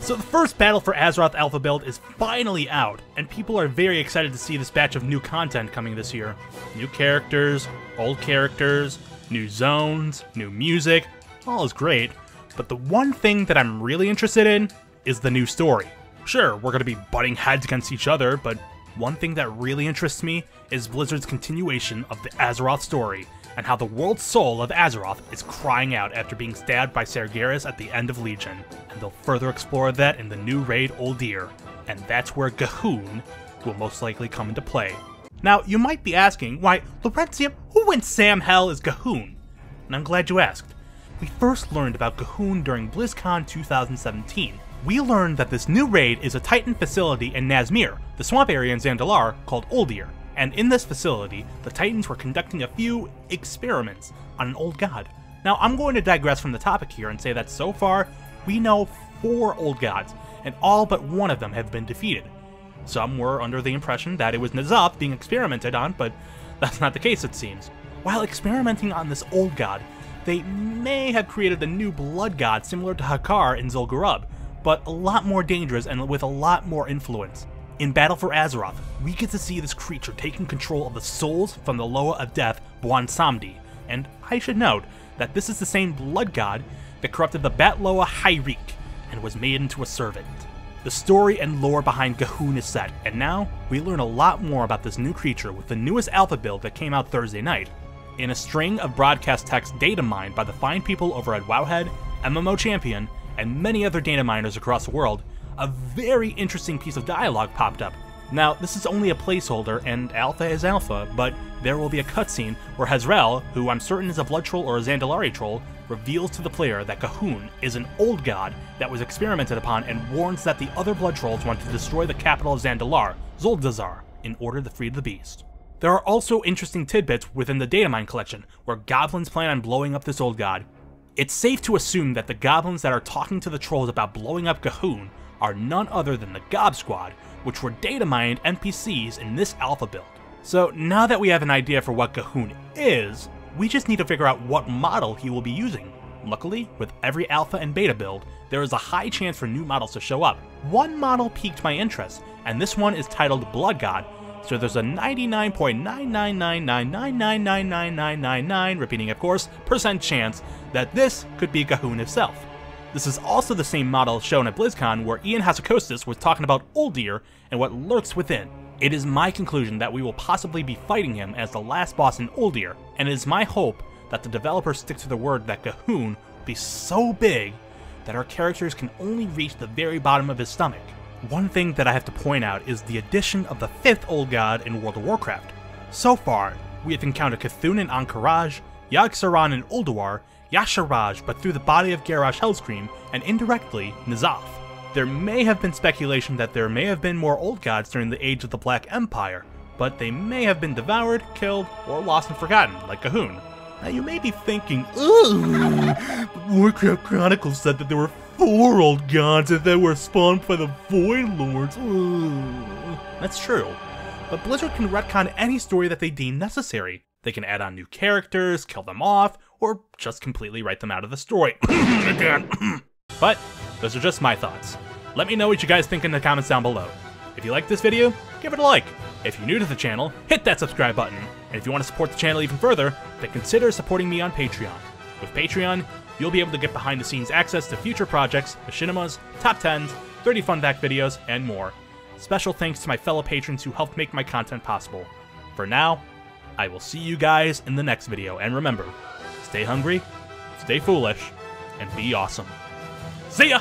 So the first Battle for Azeroth alpha build is finally out, and people are very excited to see this batch of new content coming this year. New characters, old characters, new zones, new music, all is great, but the one thing that I'm really interested in is the new story. Sure, we're going to be butting heads against each other, but one thing that really interests me is Blizzard's continuation of the Azeroth story, and how the world soul of Azeroth is crying out after being stabbed by Sargeras at the end of Legion, and they'll further explore that in the new raid Uldir, and that's where HUUN will most likely come into play. Now, you might be asking, why, Lawrencium, who in Sam Hell is HUUN? And I'm glad you asked. We first learned about HUUN during BlizzCon 2017. We learned that this new raid is a Titan facility in Nazmir, the swamp area in Zandalar called Uldir. And in this facility, the Titans were conducting a few experiments on an old god. Now, I'm going to digress from the topic here and say that so far, we know 4 old gods, and all but one of them have been defeated. Some were under the impression that it was N'Zoth being experimented on, but that's not the case, it seems. While experimenting on this old god, they may have created a new blood god similar to Hakkar in Zul'Gurub, but a lot more dangerous and with a lot more influence. In Battle for Azeroth, we get to see this creature taking control of the souls from the Loa of Death, Bwan Samdi, and I should note that this is the same blood god that corrupted the Bat Loa Hyrik and was made into a servant. The story and lore behind HUUN is set, and now we learn a lot more about this new creature with the newest alpha build that came out Thursday night. In a string of broadcast text data mined by the fine people over at Wowhead, MMO Champion, and many other data miners across the world, a very interesting piece of dialogue popped up. Now, this is only a placeholder, and alpha is alpha, but there will be a cutscene where Hazrel, who I'm certain is a blood troll or a Zandalari troll, reveals to the player that HUUN is an old god that was experimented upon and warns that the other blood trolls want to destroy the capital of Zandalar, Zuldazar, in order to free the beast. There are also interesting tidbits within the datamine collection, where goblins plan on blowing up this old god. It's safe to assume that the goblins that are talking to the trolls about blowing up HUUN are none other than the Gob Squad, which were data-mined NPCs in this alpha build. So now that we have an idea for what HUUN is, we just need to figure out what model he will be using. Luckily, with every alpha and beta build, there is a high chance for new models to show up. One model piqued my interest, and this one is titled Blood God, so there's a 99.999999999, repeating of course, % chance that this could be HUUN himself. This is also the same model shown at BlizzCon where Ian Hazzikostas was talking about Uldir and what lurks within. It is my conclusion that we will possibly be fighting him as the last boss in Uldir, and it is my hope that the developers stick to the word that HUUN will be so big that our characters can only reach the very bottom of his stomach. One thing that I have to point out is the addition of the 5th old god in World of Warcraft. So far, we have encountered Cthulhu in Ahn'Qiraj, Yogg-Saron in Ulduar, Y'Shaarj, but through the body of Garrosh Hellscream, and indirectly, N'Zoth. There may have been speculation that there may have been more old gods during the Age of the Black Empire, but they may have been devoured, killed, or lost and forgotten, like HUUN. Now you may be thinking, ooh, Warcraft Chronicles said that there were 4 old gods and that were spawned by the Void Lords. Ooh. That's true, but Blizzard can retcon any story that they deem necessary. They can add on new characters, kill them off, or just completely write them out of the story. But those are just my thoughts. Let me know what you guys think in the comments down below. If you like this video, give it a like. If you're new to the channel, hit that subscribe button. And if you want to support the channel even further, then consider supporting me on Patreon. With Patreon, you'll be able to get behind the scenes access to future projects, machinimas, top 10s, 30 fun fact videos, and more. Special thanks to my fellow patrons who helped make my content possible. For now, I will see you guys in the next video, and remember, stay hungry, stay foolish, and be awesome. See ya!